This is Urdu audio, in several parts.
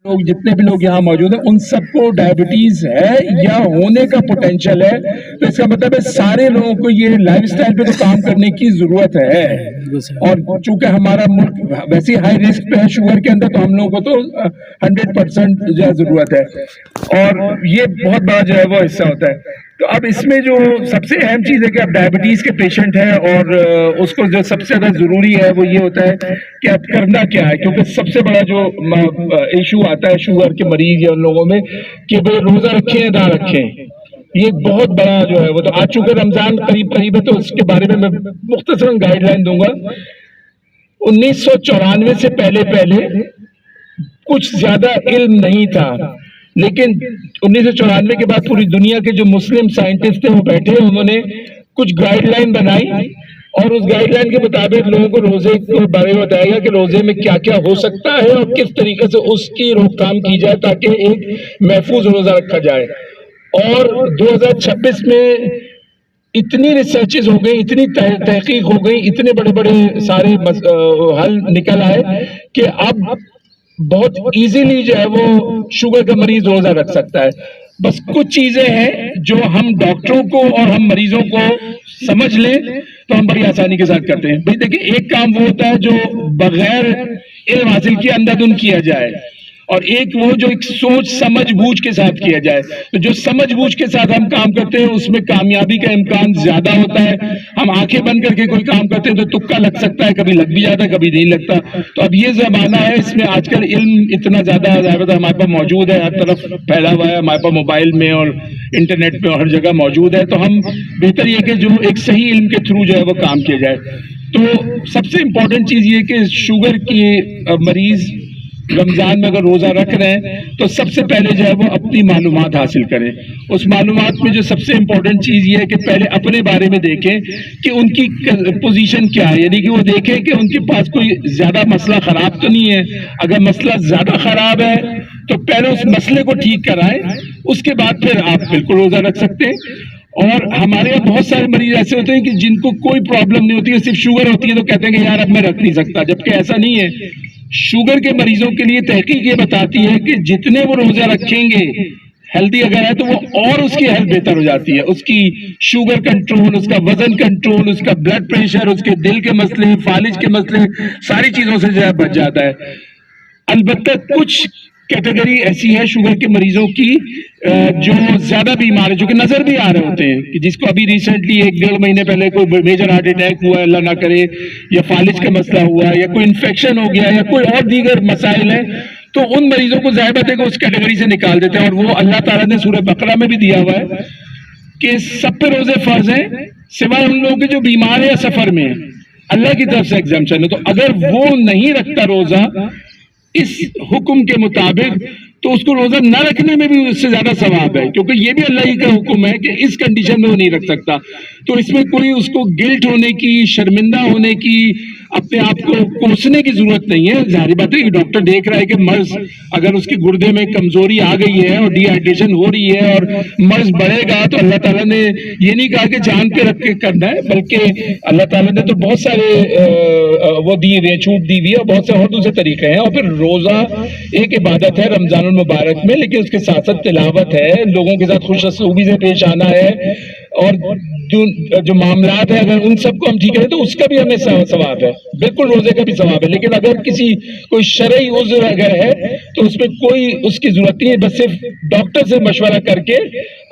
لوگ جتنے بھی لوگ یہاں موجود ہیں ان سب کو ڈائبٹیز ہے یا ہونے کا پوٹینشیل ہے، تو اس کا مطلب ہے سارے لوگوں کو یہ لائف سٹائل پہ تو کام کرنے کی ضرورت ہے. اور چونکہ ہمارا ملک ویسے ہائی رسک پہ ہے شوگر کے اندر، تو ہم لوگوں کو تو 100% جو ہے ضرورت ہے، اور یہ بہت بڑا جو ہے وہ حصہ ہوتا ہے. تو اب اس میں جو سب سے اہم چیز ہے کہ اب ڈائبٹیز کے پیشنٹ ہے، اور اس کو جو سب سے زیادہ ضروری ہے وہ یہ ہوتا ہے کہ اب کرنا کیا ہے، کیونکہ سب سے بڑا جو ایشو آتا ہے شوگر کے مریض یا ان لوگوں میں کہ وہ روزہ رکھیں یا نہ رکھیں. یہ بہت بڑا جو ہے وہ تو آج چونکہ رمضان قریب قریب ہے تو اس کے بارے میں مختصراً گائیڈ لائن دوں گا. 1994 سے پہلے کچھ زیادہ علم نہیں تھا، لیکن 1994 کے بعد پوری دنیا کے جو مسلم سائنٹسٹ تھے وہ بیٹھے، انہوں نے کچھ گائیڈ لائن بنائی، اور اس گائیڈ لائن کے مطابق لوگوں کو روزے کے بارے میں بتایا گیا کہ روزے میں کیا کیا ہو سکتا ہے اور کس طریقے سے اس کی روک تھام کی جائے تاکہ ایک محفوظ روزہ رکھا جائے. اور 2026 میں اتنی ریسرچز ہو گئی، اتنی تحقیق ہو گئی، اتنے بڑے بڑے سارے حل نکل آئے کہ اب بہت ایزیلی جو ہے وہ شوگر کا مریض روزہ رکھ سکتا ہے. بس کچھ چیزیں ہیں جو ہم ڈاکٹروں کو اور ہم مریضوں کو سمجھ لیں تو ہم بڑی آسانی کے ساتھ کرتے ہیں. بھائی دیکھیں، ایک کام وہ ہوتا ہے جو بغیر علم حاصل کیے اندھا دھند کیا جائے، اور ایک وہ جو ایک سوچ سمجھ بوجھ کے ساتھ کیا جائے. تو جو سمجھ بوجھ کے ساتھ ہم کام کرتے ہیں اس میں کامیابی کا امکان زیادہ ہوتا ہے. ہم آنکھیں بند کر کے کوئی کام کرتے ہیں تو تکا لگ سکتا ہے، کبھی لگ بھی جاتا ہے، کبھی نہیں لگتا. تو اب یہ زمانہ ہے، اس میں آج کل علم اتنا زیادہ ہمارے پاس موجود ہے، ہر طرف پھیلا ہوا ہے، ہمارے پاس موبائل میں اور انٹرنیٹ پہ ہر جگہ موجود ہے. تو ہم بہتر یہ کہ جو ایک صحیح علم کے تھرو جو ہے وہ کام کیا جائے. تو سب سے امپورٹنٹ چیز یہ کہ شوگر کی مریض رمضان میں اگر روزہ رکھ رہے ہیں تو سب سے پہلے جو ہے وہ اپنی معلومات حاصل کریں. اس معلومات میں جو سب سے امپورٹنٹ چیز یہ ہے کہ پہلے اپنے بارے میں دیکھیں کہ ان کی پوزیشن کیا ہے، یعنی کہ وہ دیکھیں کہ ان کے پاس کوئی زیادہ مسئلہ خراب تو نہیں ہے. اگر مسئلہ زیادہ خراب ہے تو پہلے اس مسئلے کو ٹھیک کرائیں، اس کے بعد پھر آپ بالکل روزہ رکھ سکتے ہیں. اور ہمارے یہاں بہت سارے مریض ایسے ہوتے ہیں کہ جن کو کوئی پرابلم نہیں ہوتی ہے، صرف شوگر ہوتی ہے، تو کہتے ہیں کہ یار اب میں رکھ نہیں سکتا، جبکہ ایسا نہیں ہے. شوگر کے مریضوں کے لیے تحقیق یہ بتاتی ہے کہ جتنے وہ روزہ رکھیں گے، ہیلدی اگر ہے تو وہ اور اس کی ہیلتھ بہتر ہو جاتی ہے. اس کی شوگر کنٹرول، اس کا وزن کنٹرول، اس کا بلڈ پریشر، اس کے دل کے مسئلے، فالج کے مسئلے، ساری چیزوں سے جو ہے بچ جاتا ہے. البتہ کچھ کیٹیگری ایسی ہے شوگر کے مریضوں کی جو زیادہ بیمار ہے، جو کہ نظر بھی آ رہے ہوتے ہیں، کہ جس کو ابھی ریسنٹلی 1-1.5 مہینے پہلے کوئی میجر ہارٹ اٹیک ہوا ہے، اللہ نہ کرے، یا فالج کا مسئلہ ہوا، یا کوئی انفیکشن ہو گیا، یا کوئی اور دیگر مسائل ہیں. تو ان مریضوں کو ظاہر بات ہے کہ اس کیٹیگری سے نکال دیتے ہیں. اور وہ اللہ تعالیٰ نے سورہ بقرہ میں بھی دیا ہوا ہے کہ سب پہ روزے فرض ہیں سوائے ان لوگوں کے جو بیمار ہیں یا سفر میں ہیں، اللہ کی طرف سے ایگزمپشن ہے. تو اگر وہ نہیں رکھتا روزہ اس حکم کے مطابق تو اس کو روزہ نہ رکھنے میں بھی اس سے زیادہ ثواب ہے، کیونکہ یہ بھی اللہ ہی کا حکم ہے کہ اس کنڈیشن میں وہ نہیں رکھ سکتا. تو اس میں کوئی اس کو گلٹ ہونے کی، شرمندہ ہونے کی، اپنے آپ کو کوسنے کی ضرورت نہیں ہے. ظاہر بات ہے کہ ڈاکٹر دیکھ رہا ہے کہ مرض اگر اس کے گردے میں کمزوری آ گئی ہے اور ڈی ہائیڈریشن ہو رہی ہے اور مرض بڑھے گا، تو اللہ تعالیٰ نے یہ نہیں کہا کہ جان پہ رکھ کے کرنا ہے، بلکہ اللہ تعالیٰ نے تو بہت سارے وہ دیے ہوئے ہیں، چھوٹ دی ہوئی ہے، اور بہت سے اور دوسرے طریقے ہیں. اور پھر روزہ ایک عبادت ہے رمضان المبارک میں، لیکن اس کے ساتھ ساتھ تلاوت ہے، لوگوں کے ساتھ خوش اسلوبی سے پیش آنا ہے، اور جو معاملات ہیں اگر ان سب کو ہم ٹھیک کریں تو اس کا بھی ہمیں ثواب ہے، بالکل روزے کا بھی ثواب ہے. لیکن اگر کوئی شرعی عذر اگر ہے تو اس میں کوئی اس کی ضرورت نہیں ہے، بس صرف ڈاکٹر سے مشورہ کر کے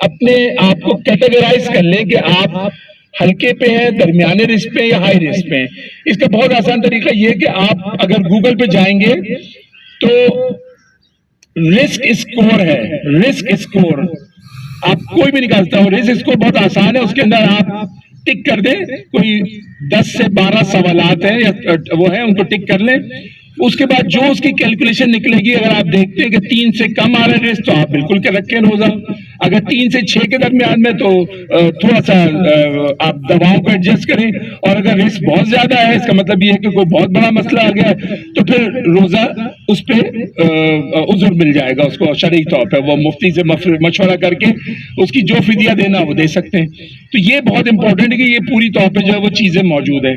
اپنے آپ کو کیٹیگرائز کر لیں کہ آپ ہلکے پہ ہیں، درمیانے رسک پہ، یا ہائی رسک پہ ہیں. اس کا بہت آسان طریقہ یہ ہے کہ آپ اگر گوگل پہ جائیں گے تو رسک اسکور ہے، رسک اسکور آپ کوئی بھی نکالتا ہو. رسک اسکور بہت آسان ہے، اس کے اندر آپ ٹک کر دیں، کوئی 10 سے 12 سوالات ہیں یا وہ ہیں، ان کو ٹک کر لیں. اس کے بعد جو اس کی کیلکولیشن نکلے گی، اگر آپ دیکھتے ہیں کہ 3 سے کم آ رہا ہے رسک تو آپ بالکل کر رکھیں روزہ. اگر 3 سے 6 کے درمیان میں تو تھوڑا سا آپ دواؤں کو ایڈجسٹ کریں. اور اگر رسک بہت زیادہ ہے، اس کا مطلب یہ ہے کہ کوئی بہت بڑا مسئلہ آ گیا ہے، تو پھر روزہ اس پہ عذر مل جائے گا اس کو شرعی طور پہ. وہ مفتی سے مشورہ کر کے اس کی جو فدیہ دینا وہ دے سکتے ہیں. تو یہ بہت امپورٹنٹ ہے کہ یہ پوری طور پہ جو ہے وہ چیزیں موجود ہیں.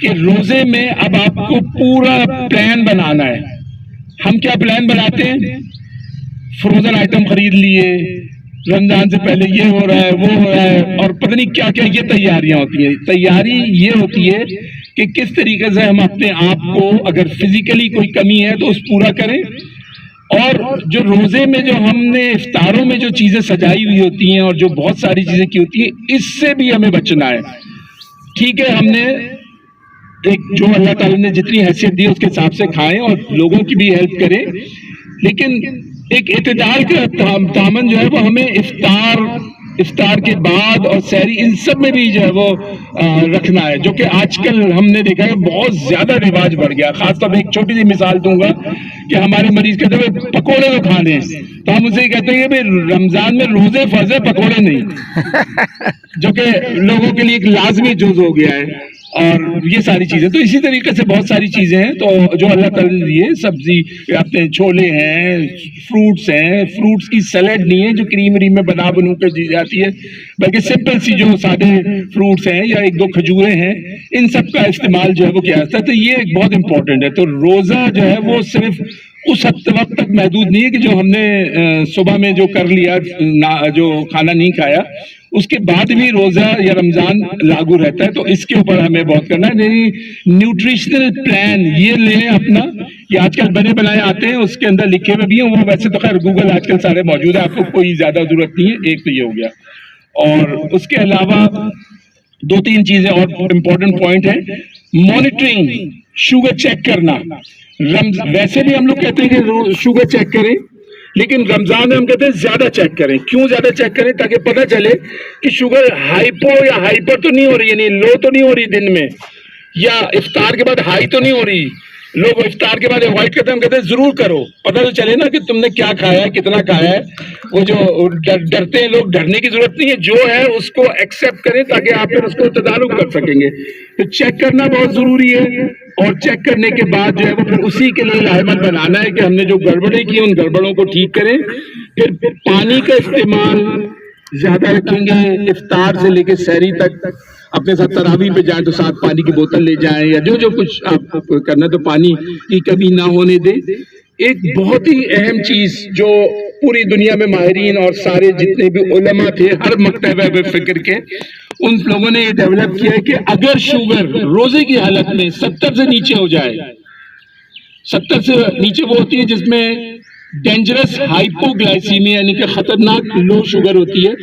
کہ روزے میں اب آپ کو پورا پلان بنانا ہے. ہم کیا پلان بناتے ہیں؟ فروزن آئٹم خرید لیے، رمضان سے پہلے یہ ہو رہا ہے وہ ہو رہا ہے، اور پتہ نہیں کیا کیا یہ تیاریاں ہوتی ہیں. تیاری یہ ہوتی ہے کہ کس طریقے سے ہم اپنے آپ کو، اگر فزیکلی کوئی کمی ہے تو اس پورا کریں، اور جو روزے میں جو ہم نے افطاروں میں جو چیزیں سجائی ہوئی ہوتی ہیں اور جو بہت ساری چیزیں کی ہوتی ہیں، اس سے بھی ہمیں بچنا ہے. ٹھیک ہے، ہم نے ایک جو اللہ تعالیٰ نے جتنی حیثیت دی اس کے حساب سے کھائیں اور لوگوں کی بھی ہیلپ کریں، لیکن ایک اعتدال کا دامن جو ہے وہ ہمیں افطار کے بعد اور سحری ان سب میں بھی جو ہے وہ رکھنا ہے، جو کہ آج کل ہم نے دیکھا ہے بہت زیادہ رواج بڑھ گیا. خاص طور پہ ایک چھوٹی سی مثال دوں گا کہ ہمارے مریض کہتے ہیں پکوڑے تو کھانے ہیں، تو ہم اسے کہتے ہیں کہ رمضان میں روزے فرض ہے، پکوڑے نہیں، جو کہ لوگوں کے لیے ایک لازمی جز ہو گیا ہے. اور یہ ساری چیزیں تو اسی طریقے سے بہت ساری چیزیں ہیں تو جو اللہ تعالیٰ نے دیے، سبزی اپنے چھولے ہیں، فروٹس ہیں، فروٹس کی سیلیڈ نہیں ہے جو کریم وریم میں بنو کے دی جاتی ہے، بلکہ سمپل سی جو سادے فروٹس ہیں یا ایک دو کھجوریں ہیں، ان سب کا استعمال جو ہے وہ کیا جاتا ہے. تو یہ ایک بہت امپورٹنٹ ہے. تو روزہ جو ہے وہ صرف اس وقت تک محدود نہیں ہے کہ جو ہم نے صبح میں جو کر لیا، جو کھانا نہیں کھایا، اس کے بعد بھی روزہ یا رمضان لاگو رہتا ہے. تو اس کے اوپر ہمیں بہت کرنا ہے. نیوٹریشنل پلان یہ لیں اپنا، یہ آج کل بنے بنائے آتے ہیں، اس کے اندر لکھے ہوئے بھی ہیں. وہ ویسے تو خیر گوگل آج کل سارے موجود ہیں، آپ کو کوئی زیادہ ضرورت نہیں ہے. ایک تو یہ ہو گیا، اور اس کے علاوہ دو تین چیزیں اور امپورٹنٹ پوائنٹ ہیں. مانیٹرنگ، شوگر چیک کرنا. ویسے بھی ہم لوگ کہتے ہیں کہ شوگر چیک کریں، لیکن رمضان میں ہم کہتے ہیں زیادہ چیک کریں. کیوں زیادہ چیک کریں؟ تاکہ پتہ چلے کہ شوگر ہائپو یا ہائپر تو نہیں ہو رہی، یعنی لو تو نہیں ہو رہی دن میں، یا افطار کے بعد ہائی تو نہیں ہو رہی. لوگ افطار کے بعد اوائڈ کرتے ہیں، ہم کہتے ہیں ضرور کرو، پتہ تو چلے نا کہ تم نے کیا کھایا ہے، کتنا کھایا ہے. وہ جو ڈرتے ہیں لوگ، ڈرنے کی ضرورت نہیں ہے، جو ہے اس کو ایکسیپٹ کریں تاکہ آپ پھر اس کو تدارک کر سکیں گے. تو چیک کرنا بہت ضروری ہے، اور چیک کرنے کے بعد جو ہے وہ پھر اسی کے لیے لاہمت بنانا ہے کہ ہم نے جو گڑبڑیں کی ان گڑبڑوں کو ٹھیک کریں. پھر پانی کا استعمال زیادہ رکھیں گے. افطار سے لے کے سحری تک اپنے ساتھ تراویح پہ جائیں تو ساتھ پانی کی بوتل لے جائیں، یا جو کچھ آپ کرنا تو پانی کی کمی نہ ہونے دیں. ایک بہت ہی اہم چیز جو پوری دنیا میں ماہرین اور سارے جتنے بھی علماء تھے ہر مکتبہ میں فکر کے، ان لوگوں نے یہ ڈیولپ کیا ہے کہ اگر شوگر روزے کی حالت میں 70 سے نیچے ہو جائے، 70 سے نیچے وہ ہوتی ہے جس میں ڈینجرس ہائپوگلائسیمیا یعنی کہ خطرناک لو شوگر ہوتی ہے،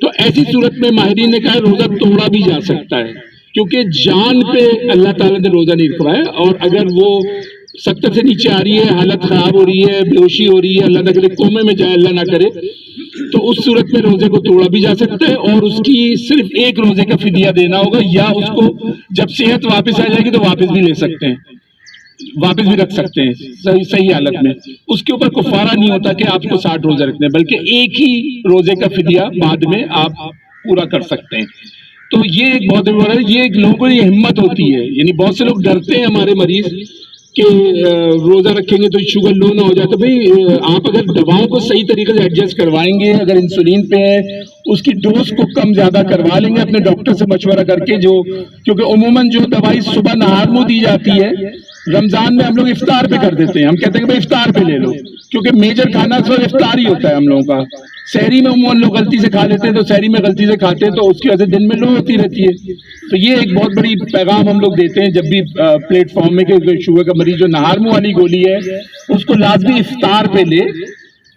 تو ایسی صورت میں ماہرین نے کہا روزہ توڑا بھی جا سکتا ہے، کیونکہ جان پہ اللہ تعالیٰ نے روزہ نہیں رکھا ہے. اور اگر وہ 70 سے نیچے آ رہی ہے، حالت خراب ہو رہی ہے، بے ہوشی ہو رہی ہے، اللہ نہ کرے کومے میں جائے، اللہ نہ کرے، تو اس صورت میں روزے کو توڑا بھی جا سکتا ہے، اور اس کی صرف ایک روزے کا فدیہ دینا ہوگا، یا اس کو جب صحت واپس آ جائے گی تو واپس بھی لے سکتے ہیں، واپس بھی رکھ سکتے ہیں صحیح حالت میں. اس کے اوپر کفارہ نہیں ہوتا کہ آپ کو 60 روزے رکھنے ہیں، بلکہ ایک ہی روزے کا فدیہ بعد میں آپ پورا کر سکتے ہیں. تو یہ ایک بہت بڑا ہے، یہ ایک لوگوں کی ہمت ہوتی ہے. یعنی بہت سے لوگ ڈرتے ہیں ہمارے مریض کہ روزہ رکھیں گے تو شوگر لو نہ ہو جائے. تو بھئی آپ اگر دواؤں کو صحیح طریقے سے ایڈجسٹ کروائیں گے، اگر انسولین پہ ہے اس کی ڈوز کو کم زیادہ کروا لیں گے اپنے ڈاکٹر سے مشورہ کر کے، کیونکہ عموماً جو دوائی صبح نہار منہ دی جاتی ہے، رمضان میں ہم لوگ افطار پہ کر دیتے ہیں. ہم کہتے ہیں کہ بھئی افطار پہ لے لو، کیونکہ میجر کھانا اس وقت افطار ہی ہوتا ہے ہم لوگوں کا. سحری میں عموماً لوگ غلطی سے کھا لیتے ہیں، تو سحری میں غلطی سے کھاتے ہیں تو اس کی وجہ سے دن میں لو ہوتی رہتی ہے. تو یہ ایک بہت بڑی پیغام ہم لوگ دیتے ہیں جب بھی پلیٹ فارم میں، کہ شوگر کا مریض جو نہار منہ والی گولی ہے اس کو لازمی افطار پہ لے،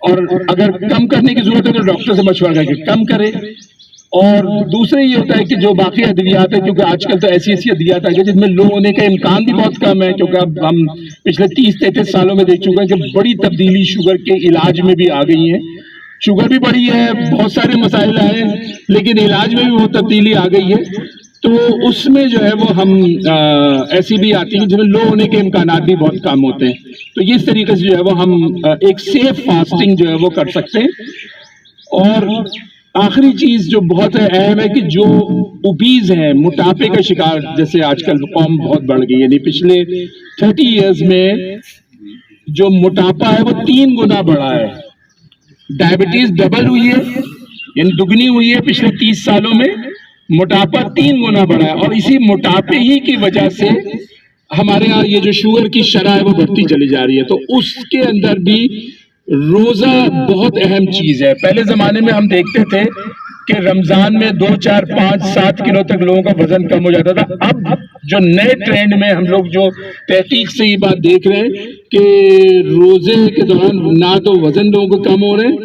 اور اگر کم کرنے کی ضرورت ہے تو ڈاکٹر سے مشورہ کر کے کم کرے. اور دوسرے یہ ہوتا ہے کہ جو باقی ادویات ہیں، کیونکہ آج کل تو ایسی ادویات آ گئی جس میں لو ہونے کا امکان بھی بہت کم ہے، کیونکہ اب ہم پچھلے 30-33 سالوں میں دیکھ چکے ہیں کہ بڑی تبدیلی شوگر کے علاج میں بھی آ گئی ہے. شوگر بھی بڑی ہے، بہت سارے مسائل آئے ہیں، لیکن علاج میں بھی بہت تبدیلی آ گئی ہے. تو اس میں جو ہے وہ ہم ایسی بھی آتی ہیں جن میں لو ہونے کے امکانات بھی بہت کم ہوتے ہیں. تو اس طریقے سے جو ہے وہ ہم ایک سیف فاسٹنگ جو ہے وہ کر سکتے ہیں. اور آخری چیز جو بہت اہم ہے کہ جو اوبیز ہیں، موٹاپے کا شکار جیسے آج کل قوم بہت بڑھ گئی، یعنی پچھلے 30 ایئرز میں جو موٹاپا ہے وہ 3 گنا بڑھا ہے. ڈائبٹیز ڈبل ہوئی ہے، یعنی دگنی ہوئی ہے پچھلے 30 سالوں میں، موٹاپا 3 گنا بڑھا ہے، اور اسی موٹاپے ہی کی وجہ سے ہمارے ہاں یہ جو شوگر کی شرح ہے وہ بڑھتی چلی جا رہی ہے۔ تو اس کے اندر بھی روزہ بہت اہم چیز ہے۔ پہلے زمانے میں ہم دیکھتے تھے کہ رمضان میں 2 4 5 7 کلو تک لوگوں کا وزن کم ہو جاتا تھا۔ اب جو نئے ٹرینڈ میں ہم لوگ جو تحقیق سے یہ بات دیکھ رہے ہیں کہ روزے کے دوران نہ تو وزن لوگوں کو کم ہو رہے ہیں،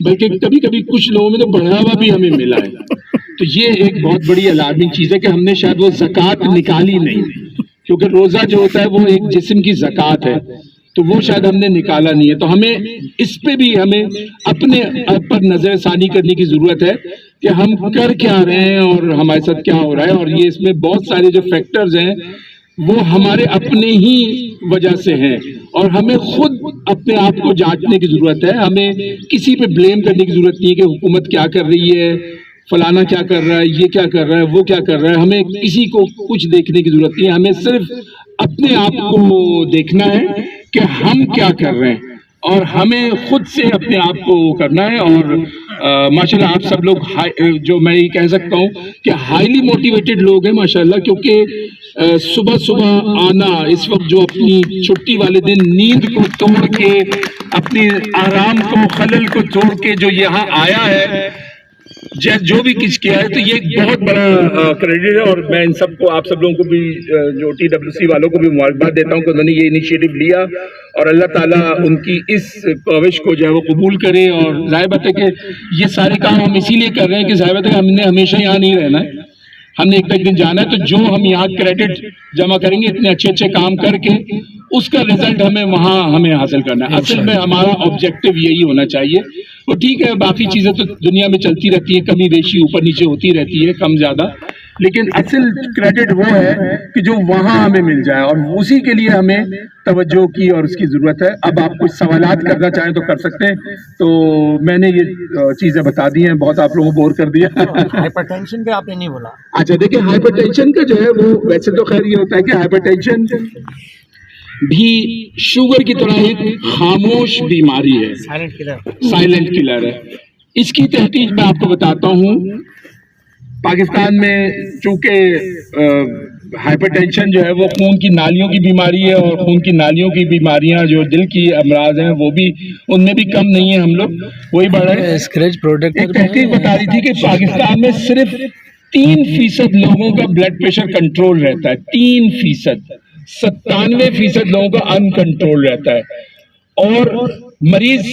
بلکہ کبھی کبھی کچھ لوگوں میں تو بڑھاوا بھی ہمیں ملا ہے۔ تو یہ ایک بہت بڑی الارمنگ چیز ہے کہ ہم نے شاید وہ زکوٰۃ نکالی نہیں، کیونکہ روزہ جو ہوتا ہے وہ ایک جسم کی زکوٰۃ ہے، تو وہ شاید ہم نے نکالا نہیں ہے۔ تو ہمیں اس پہ بھی ہمیں اپنے پر نظر ثانی کرنے کی ضرورت ہے کہ ہم کر کیا رہے ہیں اور ہمارے ساتھ کیا ہو رہا ہے، اور یہ اس میں بہت سارے جو فیکٹرز ہیں وہ ہمارے اپنے ہی وجہ سے ہیں، اور ہمیں خود اپنے آپ کو جانچنے کی ضرورت ہے۔ ہمیں کسی پہ بلیم کرنے کی ضرورت نہیں ہے کہ حکومت کیا کر رہی ہے، فلانا کیا کر رہا ہے، یہ کیا کر رہا ہے، وہ کیا کر رہا ہے۔ ہمیں کسی کو کچھ دیکھنے کی ضرورت نہیں ہے، ہمیں صرف اپنے آپ کو دیکھنا ہے کہ ہم کیا کر رہے ہیں، اور ہمیں خود سے اپنے آپ کو کرنا ہے۔ اور ماشاءاللہ آپ سب لوگ جو میں یہ کہہ سکتا ہوں کہ ہائیلی موٹیویٹڈ لوگ ہیں ماشاءاللہ، کیونکہ صبح صبح آنا، اس وقت جو اپنی چھٹی والے دن نیند کو توڑ کے، اپنی آرام کو، خلل کو توڑ کے جو یہاں آیا ہے، جو بھی کچھ کیا ہے، تو یہ ایک بہت بڑا کریڈٹ ہے۔ اور میں ان سب کو، آپ سب لوگوں کو بھی، جو TWC والوں کو بھی مبارکباد دیتا ہوں کہ انہوں نے یہ انیشیٹو لیا، اور اللہ تعالیٰ ان کی اس کوشش کو جو ہے وہ قبول کرے۔ اور ظاہر بات ہے کہ یہ سارے کام ہم اسی لیے کر رہے ہیں کہ ظاہر بات ہے کہ ہم نے ہمیشہ یہاں نہیں رہنا ہے، ہم نے ایک دن جانا ہے، تو جو ہم یہاں کریڈٹ جمع کریں گے اتنے اچھے اچھے کام کر کے، اس کا رزلٹ ہمیں حاصل کرنا ہے۔ اصل میں ہمارا آبجیکٹو یہی ہونا چاہیے۔ وہ ٹھیک ہے، باقی چیزیں تو دنیا میں چلتی رہتی ہیں، کمی بیشی اوپر نیچے ہوتی رہتی ہے، کم زیادہ، لیکن اصل کریڈٹ وہ ہے کہ جو وہاں ہمیں مل جائے، اور اسی کے لیے ہمیں توجہ کی اور اس کی ضرورت ہے۔ اب آپ کچھ سوالات کرنا چاہیں تو کر سکتے ہیں۔ تو میں نے یہ چیزیں بتا دی ہیں، بہت آپ لوگوں کو بور کر دیا۔ ہائپر ٹینشن کا آپ نے نہیں بولا۔ اچھا دیکھیں، ہائپر ٹینشن کا جو ہے وہ ویسے تو خیر یہ ہوتا ہے کہ ہائپر ٹینشن بھی شوگر کی طرح ایک خاموش بیماری ہے، سائلنٹ کلر ہے۔ اس کی تحقیق میں آپ کو بتاتا ہوں۔ پاکستان میں چونکہ ہائپر ٹینشن جو ہے وہ خون کی نالیوں کی بیماری ہے، اور خون کی نالیوں کی بیماریاں جو دل کی امراض ہیں وہ بھی ان میں بھی کم نہیں ہیں، ہم لوگ وہی بڑھ رہے ہیں۔ ایک تحقیق بتا رہی تھی کہ پاکستان میں صرف 3% لوگوں کا بلڈ پریشر کنٹرول رہتا ہے، 3%، 97% لوگوں کا ان کنٹرول رہتا ہے۔ اور مریض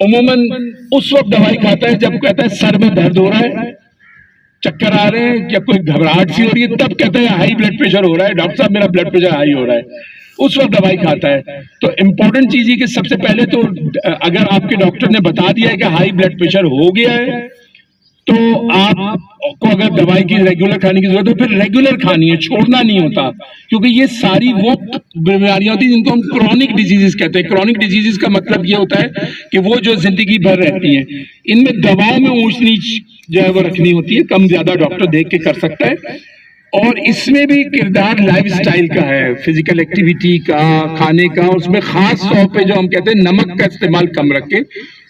عموماً اس وقت دوائی کھاتا ہے جب کہتا ہے سر میں درد ہو رہا ہے، چکر آ رہے ہیں، یا کوئی گھبراہٹ سی ہو رہی ہے، تب کہتا ہے ہائی بلڈ پریشر ہو رہا ہے، ڈاکٹر صاحب میرا بلڈ پریشر ہائی ہو رہا ہے، اس وقت دوائی کھاتا ہے۔ تو امپورٹنٹ چیز یہ کہ سب سے پہلے تو اگر آپ کے ڈاکٹر نے بتا دیا ہے کہ ہائی بلڈ پریشر ہو گیا ہے، تو آپ کو اگر دوائی کی ریگولر کھانے کی ضرورت ہے، پھر ریگولر کھانی ہے، چھوڑنا نہیں ہوتا، کیونکہ یہ ساری وہ بیماریاں ہوتی ہیں جن کو ہم کرونک ڈیزیزز کہتے ہیں۔ کرونک ڈیزیزز کا مطلب یہ ہوتا ہے کہ وہ جو زندگی بھر رہتی ہیں، ان میں دواؤں میں اونچ نیچ جو ہے وہ رکھنی ہوتی ہے، کم زیادہ ڈاکٹر دیکھ کے کر سکتا ہے۔ اور اس میں بھی کردار لائف سٹائل کا ہے، فزیکل ایکٹیویٹی کا، کھانے کا، اس میں خاص طور پہ جو ہم کہتے ہیں نمک کا استعمال کم رکھیں،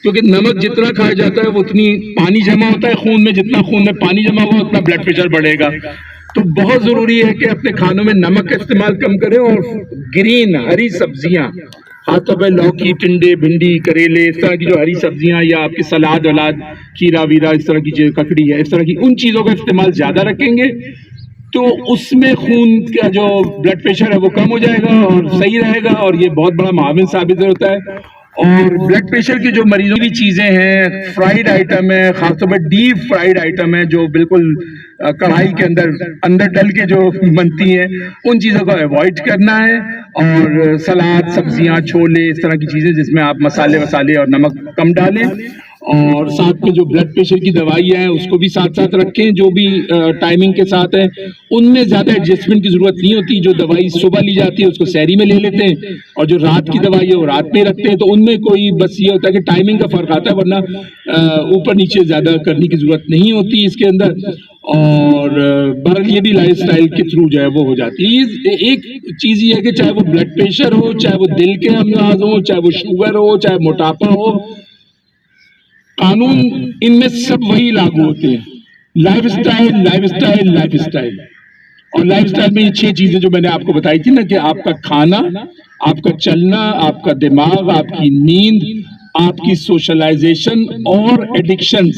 کیونکہ نمک جتنا کھایا جاتا ہے وہ اتنی پانی جمع ہوتا ہے خون میں، جتنا خون میں پانی جمع ہوا اتنا بلڈ پریشر بڑھے گا۔ تو بہت ضروری ہے کہ اپنے کھانوں میں نمک کا استعمال کم کریں، اور گرین ہری سبزیاں، خاص طور پہ لوکی، ٹنڈے، بھنڈی، کریلے، اس طرح کی جو ہری سبزیاں، یا آپ کے سلاد ولاد، کھیرا ویرا، اس طرح کی چیز، ککڑی ہے، اس طرح کی ان چیزوں کا استعمال زیادہ رکھیں گے تو اس میں خون کا جو بلڈ پریشر ہے وہ کم ہو جائے گا اور صحیح رہے گا، اور یہ بہت بڑا معاون ثابت ہوتا ہے۔ اور بلڈ پریشر کی جو مریضوں کی چیزیں ہیں، فرائیڈ آئٹم ہے، خاص طور پہ ڈیپ فرائیڈ آئٹم ہے جو بالکل کڑھائی کے اندر ڈل کے جو بنتی ہیں، ان چیزوں کو اوائڈ کرنا ہے۔ اور سلاد، سبزیاں، چھولے، اس طرح کی چیزیں جس میں آپ مسالے وسالے اور نمک کم ڈالیں، اور ساتھ میں جو بلڈ پریشر کی دوائیاں ہیں اس کو بھی ساتھ ساتھ رکھیں، جو بھی ٹائمنگ کے ساتھ ہے۔ ان میں زیادہ ایڈجسٹمنٹ کی ضرورت نہیں ہوتی، جو دوائی صبح لی جاتی ہے اس کو سحری میں لے لیتے ہیں، اور جو رات کی دوائی ہے وہ رات میں رکھتے ہیں، تو ان میں کوئی بس یہ ہوتا ہے کہ ٹائمنگ کا فرق آتا ہے، ورنہ اوپر نیچے زیادہ کرنے کی ضرورت نہیں ہوتی اس کے اندر۔ اور بہرحال یہ بھی لائف سٹائل کے تھرو جو ہے وہ ہو جاتی ہے۔ ایک چیز یہ ہے کہ چاہے وہ بلڈ پریشر ہو، چاہے وہ دل کے امراض ہو، چاہے وہ شوگر ہو، چاہے موٹاپا ہو، قانون ان میں سب وہی لاگو ہوتے ہیں. Life style, life style, life style. اور لائف اسٹائل میں یہ 6 چیزیں جو میں نے آپ کو بتائی تھی نا، کہ آپ کا کھانا، آپ کا چلنا، آپ کا دماغ، آپ کی نیند، آپ کی سوشلائزیشن اور ایڈکشنز،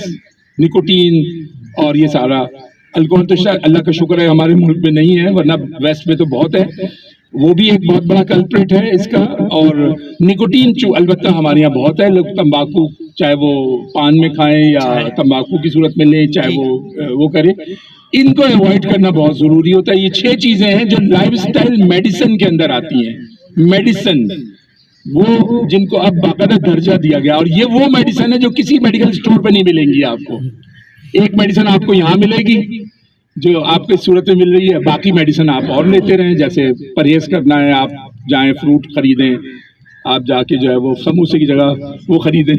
نکوٹین اور یہ سارا. الکوہل تو شاید اللہ کا شکر ہے ہمارے ملک میں نہیں ہے، ورنہ ویسٹ میں تو بہت ہے. وہ بھی ایک بہت بڑا کلپریٹ ہے اس کا. اور نکوٹین البتہ ہمارے یہاں بہت ہے. لوگ تمباکو چاہے وہ پان میں کھائیں یا تمباکو کی صورت میں لیں، چاہے وہ کریں، ان کو اوائڈ کرنا بہت ضروری ہوتا ہے. یہ 6 چیزیں ہیں جو لائف اسٹائل میڈیسن کے اندر آتی ہیں. میڈیسن وہ جن کو اب باقاعدہ درجہ دیا گیا، اور یہ وہ میڈیسن ہے جو کسی میڈیکل اسٹور پہ نہیں ملیں گی آپ کو. ایک میڈیسن آپ کو یہاں ملے گی جو آپ کے صورت میں مل رہی ہے، باقی میڈیسن آپ اور لیتے رہیں. جیسے پرہیز کرنا ہے، آپ جائیں فروٹ خریدیں، آپ جا کے جو ہے وہ سموسے کی جگہ وہ خریدیں،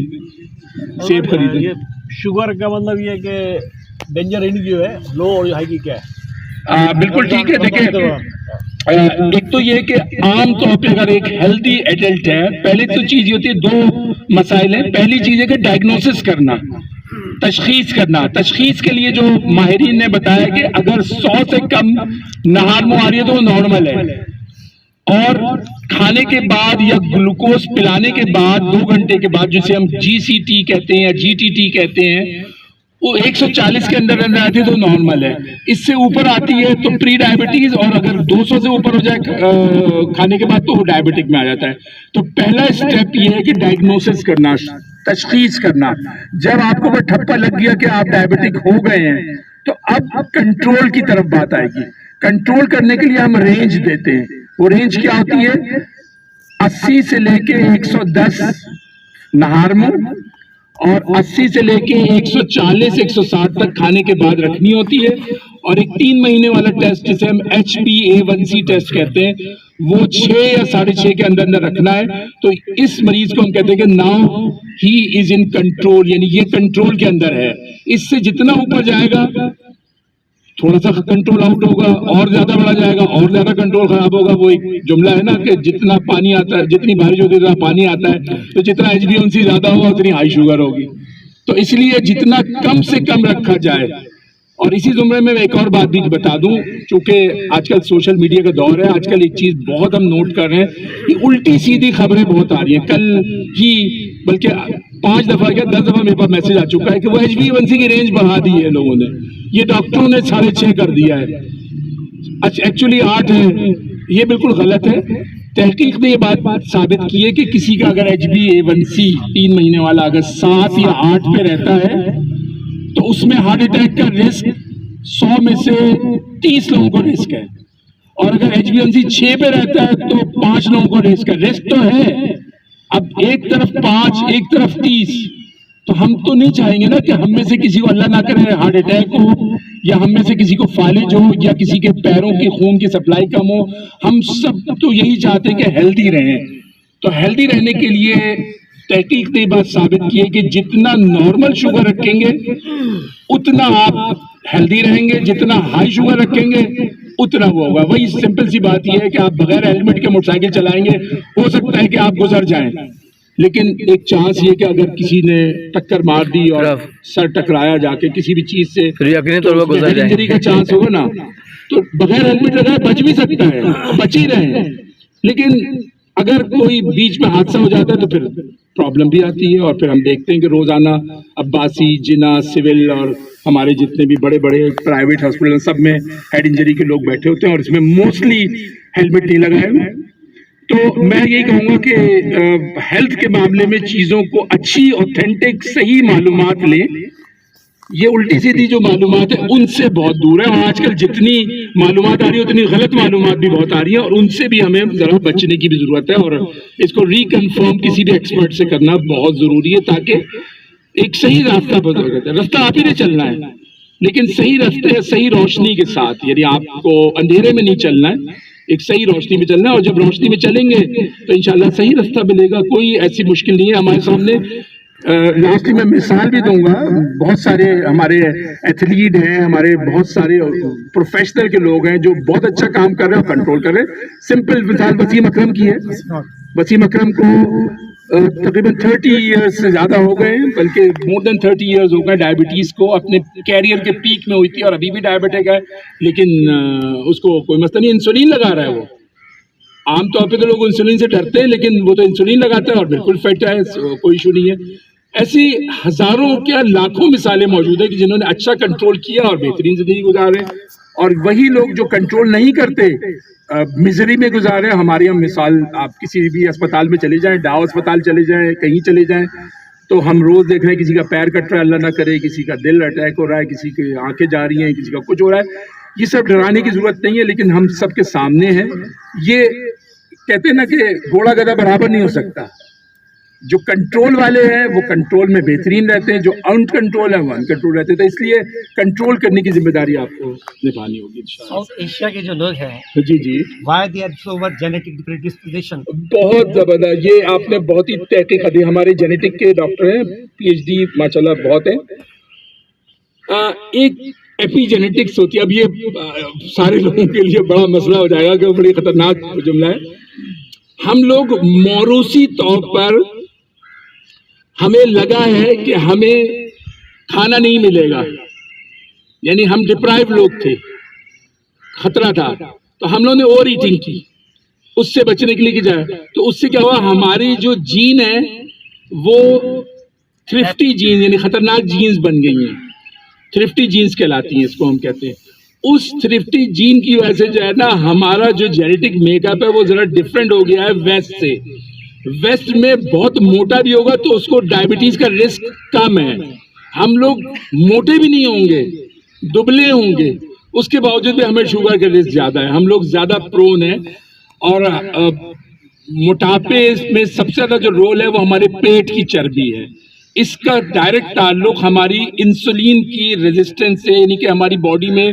سیب خریدیں. یہ شوگر کا مطلب یہ کہ ڈینجر ان جو ہے لو اور ہائی کی کیا ہے؟ بالکل ٹھیک ہے. دیکھیں، ایک تو یہ کہ عام طور پہ اگر ایک ہیلدی ایڈلٹ ہے، پہلی تو چیز یہ ہوتی ہے، 2 مسائل ہیں. پہلی چیز ہے کہ ڈائگنوسس کرنا، تشخیص کرنا. تشخیص کے لیے جو ماہرین نے بتایا کہ اگر 100 سے کم نہار منہ آ رہی ہے تو وہ نارمل ہے، اور کھانے کے بعد یا گلوکوز پلانے کے بعد 2 گھنٹے کے بعد، جسے ہم جی سی ٹی کہتے ہیں یا جی ٹی ٹی کہتے ہیں، وہ 140 کے اندر آتی ہے تو نارمل ہے. اس سے اوپر آتی ہے تو پری ڈائبٹیز، اور اگر 200 سے اوپر ہو جائے کھانے کے بعد تو وہ ڈائبٹک میں آ جاتا ہے. تو پہلا اسٹیپ یہ ہے کہ ڈائگنوسس کرنا، تشخیص کرنا. جب آپ کو وہ ٹھپا لگ گیا کہ آپ ڈائبٹک ہو گئے ہیں تو اب کنٹرول کی طرف بات آئے گی. کنٹرول کرنے کے لیے ہم رینج دیتے ہیں. وہ رینج کیا ہوتی ہے؟ 80 سے لے کے 110 نہار منہ، اور 80 سے لے کے 140 160 تک کھانے کے بعد رکھنی ہوتی ہے. اور ایک 3 مہینے والا ٹیسٹ جسے ہم HbA1c ٹیسٹ کہتے ہیں، وہ 6 یا 6.5 کے اندر رکھنا ہے. تو اس مریض کو ہم کہتے ہیں کہ now he is in control, یعنی یہ کنٹرول کے اندر ہے. اس سے جتنا اوپر جائے گا تھوڑا سا کنٹرول آؤٹ ہوگا، اور زیادہ بڑھا جائے گا اور زیادہ کنٹرول خراب ہوگا. وہ ایک جملہ ہے نا کہ جتنا پانی آتا ہے، جتنی بارش ہوتی ہے اتنا پانی آتا ہے، تو جتنا HbA1c زیادہ ہوگا اتنی ہائی شوگر ہوگی. تو اس لیے جتنا کم سے کم رکھا جائے. اور اسی زمرے میں ایک اور بات بھی بتا دوں، چونکہ آج کل سوشل میڈیا کا دور ہے، آج کل ایک چیز بہت ہم نوٹ کر رہے ہیں کہ الٹی سیدھی خبریں بہت آ رہی ہیں. کل ہی بلکہ 5 دفعہ یا 10 دفعہ میرے پاس میسج آ چکا ہے کہ وہ HbA1c کی رینج بڑھا دی ہے لوگوں نے. یہ ڈاکٹروں نے 6.5 کر دیا ہے، ایکچولی 8 ہے. یہ بالکل غلط ہے. تحقیق نے یہ بات ثابت کی ہے کہ کسی کا اگر HbA1c 3 مہینے والا اگر 7 یا 8 پہ رہتا ہے تو اس میں ہارٹ اٹیک کا رسک 100 میں سے 30 لوگوں کو رسک ہے. اور اگر HbA1c 6 پہ رہتا ہے تو 5 لوگوں کو رسک ہے. رسک تو ہے. اب ایک طرف 5 ایک طرف 30، تو ہم تو نہیں چاہیں گے نا کہ ہم میں سے کسی کو اللہ نہ کرے ہارٹ اٹیک ہو، یا ہم میں سے کسی کو فالج ہو، یا کسی کے پیروں کی خون کی سپلائی کم ہو. ہم سب تو یہی چاہتے ہیں کہ ہیلدی رہیں. تو ہیلدی رہنے کے لیے تحقیق نے بات ثابت کی ہے کہ جتنا نارمل شوگر رکھیں گے اتنا آپ ہیلدی رہیں گے، جتنا ہائی شوگر رکھیں گے اتنا وہ ہوگا. وہی سمپل سی بات یہ ہے کہ آپ بغیر ہیلمٹ کے موٹر سائیکل چلائیں گے، ہو سکتا ہے کہ آپ گزر جائیں، لیکن ایک چانس یہ کہ اگر کسی نے ٹکر مار دی اور سر ٹکرایا جا کے کسی بھی چیز سے، انجری کا چانس ہوگا نا. تو بغیر ہیلمٹ لگائے بچ بھی سکتا ہے، بچ ہی رہے. لیکن اگر کوئی بیچ میں حادثہ ہو جاتا ہے تو پھر پرابلم بھی آتی ہے. اور پھر ہم دیکھتے ہیں کہ روزانہ عباسی، جنا، سول اور ہمارے جتنے بھی بڑے بڑے پرائیویٹ ہاسپٹل سب میں ہیڈ انجری کے لوگ بیٹھے ہوتے ہیں، اور اس میں موسٹلی ہیلمٹ نہیں لگائے ہوئے. تو میں یہی کہوں گا کہ ہیلتھ کے معاملے میں چیزوں کو اچھی، اوتھینٹک، صحیح معلومات لیں. یہ الٹی سیدھی جو معلومات ہے ان سے بہت دور ہے. اور آج کل جتنی معلومات آ رہی ہے اتنی غلط معلومات بھی بہت آ رہی ہیں، اور ان سے بھی ہمیں ذرا بچنے کی بھی ضرورت ہے. اور اس کو ریکنفرم کسی بھی ایکسپرٹ سے کرنا بہت ضروری ہے، تاکہ ایک صحیح راستہ بدل جائے. راستہ آپ ہی نے چلنا ہے، لیکن صحیح راستے، صحیح روشنی کے ساتھ. یعنی آپ کو اندھیرے میں نہیں چلنا ہے، ایک صحیح روشنی میں چلنا ہے. اور جب روشنی میں چلیں گے تو انشاءاللہ صحیح راستہ ملے گا. کوئی ایسی مشکل نہیں ہے ہمارے سامنے. لاسٹلی میں مثال بھی دوں گا. بہت سارے ہمارے ایتھلیٹ ہیں، ہمارے بہت سارے پروفیشنل کے لوگ ہیں جو بہت اچھا کام کر رہے ہیں اور کنٹرول کر رہے ہیں. سمپل مثال وسیم اکرم کی ہے. وسیم اکرم کو تقریباً 30 ایئرس سے زیادہ ہو گئے ہیں، بلکہ مور دین 30 ایئرز ہو گئے ڈائبٹیز کو. اپنے کیریئر کے پیک میں ہوئی تھی اور ابھی بھی ڈائبٹک ہے، لیکن اس کو کوئی مسئلہ نہیں، انسولین لگا رہا ہے وہ. عام طور پہ تو لوگ انسولین سے ڈرتے ہیں، لیکن وہ تو انسولین لگاتا ہے اور بالکل فٹ ہے، کوئی ایشو نہیں ہے. ایسی ہزاروں کیا لاکھوں مثالیں موجود ہیں کہ جنہوں نے اچھا کنٹرول کیا اور بہترین زندگی گزارے، اور وہی لوگ جو کنٹرول نہیں کرتے مزری میں گزارے. ہماری ہم مثال، آپ کسی بھی اسپتال میں چلے جائیں، ڈاؤ اسپتال چلے جائیں، کہیں چلے جائیں، تو ہم روز دیکھ رہے ہیں کسی کا پیر کٹ رہا ہے، اللہ نہ کرے، کسی کا دل اٹیک ہو رہا ہے، کسی کی آنکھیں جا رہی ہیں، کسی کا کچھ ہو رہا ہے. یہ سب ڈرانے کی ضرورت نہیں ہے، لیکن ہم سب کے سامنے ہے. یہ کہتے ہیں نا کہ گھوڑا گدھا برابر نہیں ہو سکتا. جو کنٹرول والے ہیں وہ کنٹرول میں بہترین رہتے ہیں، جو ان کنٹرول ہے وہ ان کنٹرول رہتے ہیں. تو اس لیے کنٹرول کرنے کی ذمہ داری آپ کو نبھانی ہوگی انشاءاللہ. ساؤتھ ایشیا کے جو لوگ ہیں، جی جی، why they are so much genetic predisposition؟ بہت زبردست. یہ آپ نے بہت ہی تحقیق دی. ہمارے جینیٹک کے ڈاکٹر ہیں، پی ایچ ڈی ماشاءاللہ بہت ہیں. ایک ایپی جینیٹکس ہوتی ہے. اب یہ سارے لوگوں کے لیے بڑا مسئلہ ہو جائے گا کہ وہ بڑی خطرناک جملہ ہے. ہم لوگ موروثی طور پر ہمیں لگا ہے کہ ہمیں کھانا نہیں ملے گا، یعنی ہم ڈپرائیو لوگ تھے، خطرہ تھا، تو ہم لوگوں نے اوور ایٹنگ کی اس سے بچنے کے لیے کی جائے. تو اس سے کیا ہوا، ہماری جو جین ہے وہ تھرفٹی جین، یعنی خطرناک جینز بن گئی ہیں. تھرفٹی جینز کہلاتی ہیں، اس کو ہم کہتے ہیں. اس تھرفٹی جین کی وجہ سے جو ہے نا ہمارا جو جینیٹک میک اپ ہے وہ ذرا ڈفرینٹ ہو گیا ہے ویسٹ سے. ویسٹ میں بہت موٹا بھی ہوگا تو اس کو ڈائبٹیز کا رسک کم ہے. ہم لوگ موٹے بھی نہیں ہوں گے، دبلے ہوں گے، اس کے باوجود بھی ہمیں شوگر کا رسک زیادہ ہے. ہم لوگ زیادہ پرون ہیں. اور موٹاپے میں سب سے زیادہ جو رول ہے وہ ہمارے پیٹ کی چربی ہے. اس کا ڈائریکٹ تعلق ہماری انسولین کی ریزسٹنس سے، یعنی کہ ہماری باڈی میں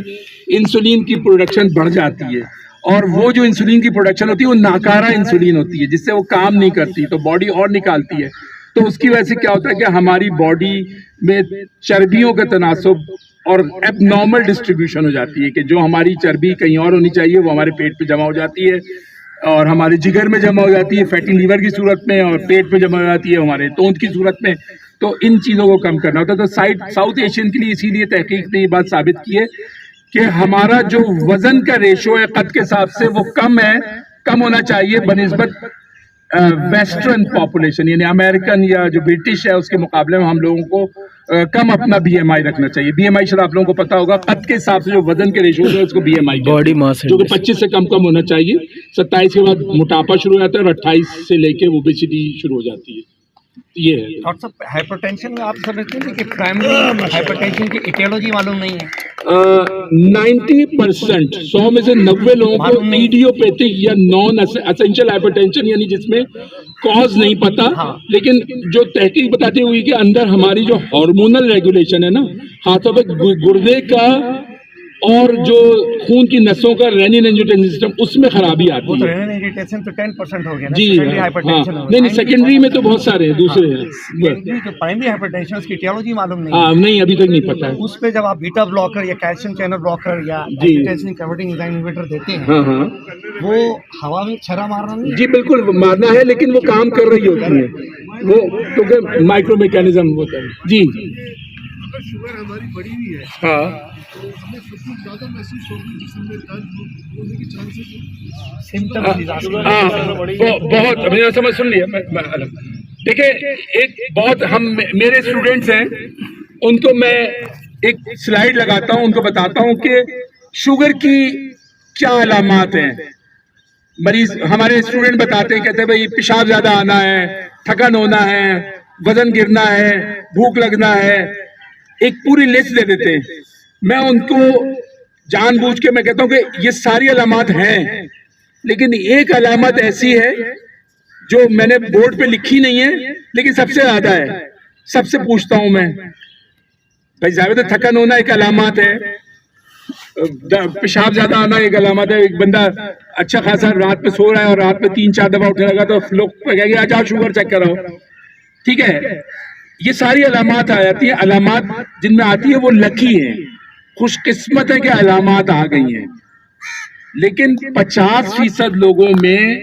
انسولین کی پروڈکشن بڑھ جاتی ہے، اور وہ جو انسولین کی پروڈکشن ہوتی ہے وہ ناکارہ انسولین ہوتی ہے، جس سے وہ کام نہیں کرتی تو باڈی اور نکالتی ہے. تو اس کی وجہ سے کیا ہوتا ہے کہ ہماری باڈی میں چربیوں کا تناسب اور ایب نارمل ڈسٹریبیوشن ہو جاتی ہے، کہ جو ہماری چربی کہیں اور ہونی چاہیے وہ ہمارے پیٹ پہ جمع ہو جاتی ہے، اور ہمارے جگر میں جمع ہو جاتی ہے فیٹی لیور کی صورت میں، اور پیٹ پہ جمع ہو جاتی ہے ہمارے توند کی صورت میں. تو ان چیزوں کو کم کرنا ہوتا ہے. تو ساؤتھ ایشین کے لیے اسی لیے تحقیق نے یہ بات ثابت کی ہے کہ ہمارا جو وزن کا ریشو ہے قد کے حساب سے وہ کم ہے، کم ہونا چاہیے بنسبت ویسٹرن پاپولیشن، یعنی امریکن یا جو برٹش ہے اس کے مقابلے میں ہم لوگوں کو کم اپنا بی ایم آئی رکھنا چاہیے. بی ایم آئی شاید آپ لوگوں کو پتا ہوگا، قد کے حساب سے جو وزن کے ریشو ہے اس کو بی ایم آئی باڈی ماس جو کہ 25 سے کم ہونا چاہیے. 27 کے بعد موٹاپا شروع ہو جاتا ہے اور 28 سے لے کے اوبیسٹی شروع ہو جاتی ہے. یہ ہے. ڈاکٹر صاحب، ہائپر ٹینشن میں آپ سمجھتے ہیں کہ پرائمری ہائپر ٹینشن کی ایٹیولوجی معلوم نہیں ہے؟ 90% 100 میں سے 90 لوگوں کو ایڈیوپیتھک یا نان اسینشل ہائپر ٹینشن، یعنی جس میں کاز نہیں پتا، لیکن جو تحقیق بتاتی ہوئی کہ اندر ہماری جو ہارمونل ریگولیشن ہے نا، ہاتھوں پہ گردے کا اور جو خون کی نسوں کا رینین اینجیوٹینسن سسٹم، اس میں خرابی آتی ہے. وہ تو رینین اینجیوٹینسن تو 10% ہو گیا نا. جی ہاں، نہیں سیکنڈری میں تو بہت سارے ہیں، دوسرے ہیں. جو پرائمری ہائپر ٹینشن اس کی ایٹیولوجی معلوم نہیں ہاں نہیں، ابھی تک نہیں پتا ہے. اس پہ جب آپ بیٹا بلاکر یا کیلشیم چینل بلاکر یا اینجیوٹینسن کنورٹنگ انزائم انہیبیٹر دیتے ہیں، ہاں ہاں وہ ہوا میں چھرا مارنا نہیں؟ جی بالکل مارنا ہے، لیکن وہ کام کر رہی ہوتی ہے، وہ کیونکہ مائکرو میکینزم ہوتا ہے. جی اگر شوگر ہماری بڑی ہوئی ہے ہاں، تو ہمیں سب کچھ زیادہ محسوس ہوگی، جسم میں درد ہونے کی چانسز ہیں. سمٹم بہت میں نے سمجھ سن لیا. دیکھیں ایک بہت میرے اسٹوڈینٹس ہیں، ان کو میں ایک سلائیڈ لگاتا ہوں، ان کو بتاتا ہوں کہ شوگر کی کیا علامات ہیں. مریض ہمارے اسٹوڈنٹ بتاتے ہیں، کہتے ہیں بھائی پیشاب زیادہ آنا ہے، تھکن ہونا ہے، وزن گرنا ہے، بھوک لگنا ہے، ایک پوری لسٹ دے دیتے ہیں. میں ان کو جان بوجھ کے میں کہتا ہوں کہ یہ ساری علامات ہیں، لیکن ایک علامت ایسی ہے جو میں نے بورڈ پہ لکھی نہیں ہے لیکن سب سے زیادہ ہے. سب سے پوچھتا ہوں میں، بھائی ظاہر تھکن ہونا ایک علامات ہے، پیشاب زیادہ آنا ایک علامت ہے. ایک بندہ اچھا خاصا رات میں سو رہا ہے اور رات میں 3-4 دفعہ اٹھنے لگا تو لوگ کہیں گے آجاؤ شوگر چیک کراؤ. ٹھیک ہے، یہ ساری علامات آ جاتی ہیں. علامات جن میں آتی ہے وہ لکی ہیں، خوش قسمت ہے کہ علامات آ گئی ہیں. لیکن 50% لوگوں میں